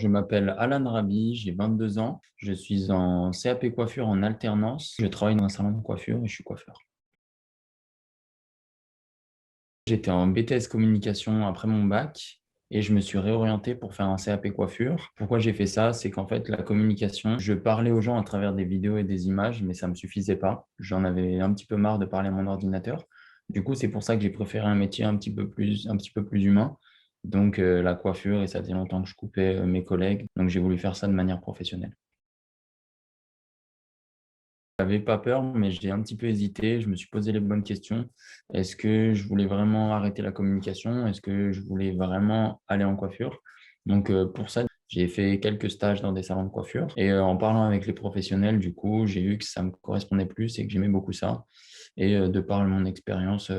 Je m'appelle Alan Rabi, j'ai 22 ans. Je suis en CAP coiffure en alternance. Je travaille dans un salon de coiffure et je suis coiffeur. J'étais en BTS communication après mon bac et je me suis réorienté pour faire un CAP coiffure. Pourquoi j'ai fait ça? C'est qu'en fait, la communication, je parlais aux gens à travers des vidéos et des images, mais ça ne me suffisait pas. J'en avais un petit peu marre de parler à mon ordinateur. Du coup, c'est pour ça que j'ai préféré un métier un petit peu plus humain. Donc, la coiffure, et ça faisait longtemps que je coupais mes collègues. Donc, j'ai voulu faire ça de manière professionnelle. J'avais pas peur, mais j'ai un petit peu hésité. Je me suis posé les bonnes questions. Est-ce que je voulais vraiment arrêter la communication? Est-ce que je voulais vraiment aller en coiffure? Donc, pour ça, j'ai fait quelques stages dans des salons de coiffure. Et en parlant avec les professionnels, du coup, j'ai vu que ça me correspondait plus et que j'aimais beaucoup ça. Et de par mon expérience,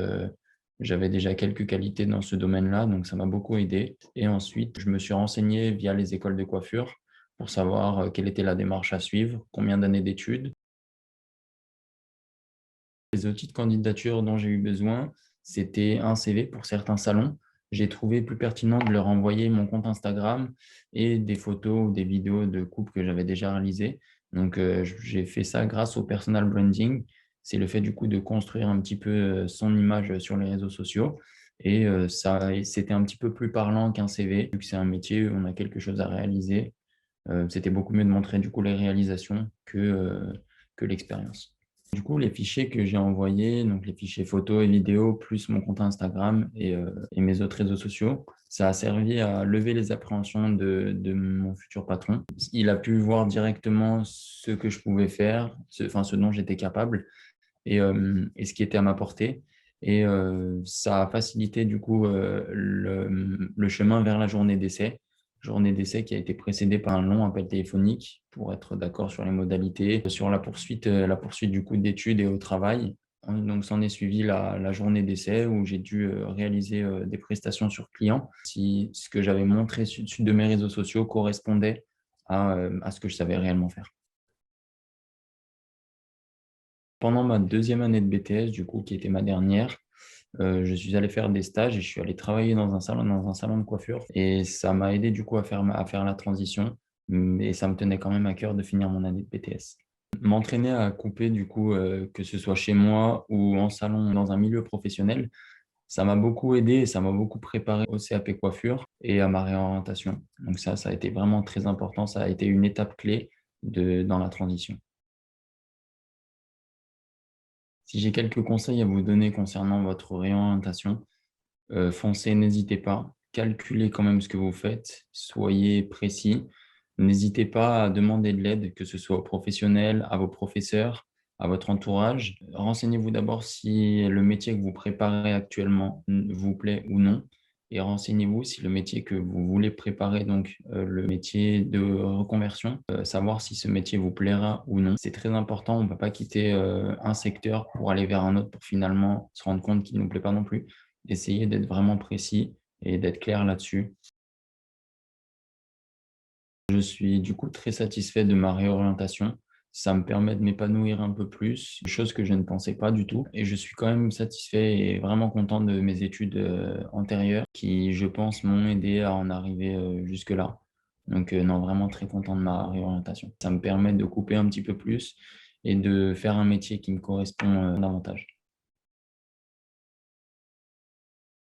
j'avais déjà quelques qualités dans ce domaine-là, donc ça m'a beaucoup aidé. Et ensuite, je me suis renseigné via les écoles de coiffure pour savoir quelle était la démarche à suivre, combien d'années d'études. Les outils de candidature dont j'ai eu besoin, c'était un CV pour certains salons. J'ai trouvé plus pertinent de leur envoyer mon compte Instagram et des photos ou des vidéos de couples que j'avais déjà réalisées. Donc, j'ai fait ça grâce au personal branding. C'est le fait du coup de construire un petit peu son image sur les réseaux sociaux. Et c'était un petit peu plus parlant qu'un CV, vu que c'est un métier où on a quelque chose à réaliser. C'était beaucoup mieux de montrer du coup les réalisations que l'expérience. Du coup, les fichiers que j'ai envoyés, donc les fichiers photos et vidéos, plus mon compte Instagram et mes autres réseaux sociaux, ça a servi à lever les appréhensions de mon futur patron. Il a pu voir directement ce que je pouvais faire, enfin, ce dont j'étais capable et ce qui était à ma portée. Et ça a facilité du coup le chemin vers la journée d'essai. Journée d'essai qui a été précédée par un long appel téléphonique pour être d'accord sur les modalités, sur la poursuite du coup d'études et au travail. Donc, s'en est suivi la journée d'essai où j'ai dû réaliser des prestations sur client. Si ce que j'avais montré sur de mes réseaux sociaux correspondait à ce que je savais réellement faire. Pendant ma deuxième année de BTS, du coup, qui était ma dernière, je suis allé faire des stages et je suis allé travailler dans un salon de coiffure. Et ça m'a aidé du coup à faire la transition. Mais ça me tenait quand même à cœur de finir mon année de BTS. M'entraîner à couper, du coup, que ce soit chez moi ou en salon, dans un milieu professionnel, ça m'a beaucoup aidé et ça m'a beaucoup préparé au CAP coiffure et à ma réorientation. Donc ça a été vraiment très important. Ça a été une étape clé dans la transition. Si j'ai quelques conseils à vous donner concernant votre réorientation, foncez, n'hésitez pas. Calculez quand même ce que vous faites. Soyez précis. N'hésitez pas à demander de l'aide, que ce soit aux professionnels, à vos professeurs, à votre entourage. Renseignez-vous d'abord si le métier que vous préparez actuellement vous plaît ou non. Et renseignez-vous si le métier que vous voulez préparer, donc le métier de reconversion, savoir si ce métier vous plaira ou non. C'est très important, on ne peut pas quitter un secteur pour aller vers un autre pour finalement se rendre compte qu'il ne nous plaît pas non plus. Essayez d'être vraiment précis et d'être clair là-dessus. Je suis du coup très satisfait de ma réorientation. Ça me permet de m'épanouir un peu plus, chose que je ne pensais pas du tout. Et je suis quand même satisfait et vraiment content de mes études antérieures qui, je pense, m'ont aidé à en arriver jusque-là. Donc, non, vraiment très content de ma réorientation. Ça me permet de couper un petit peu plus et de faire un métier qui me correspond davantage.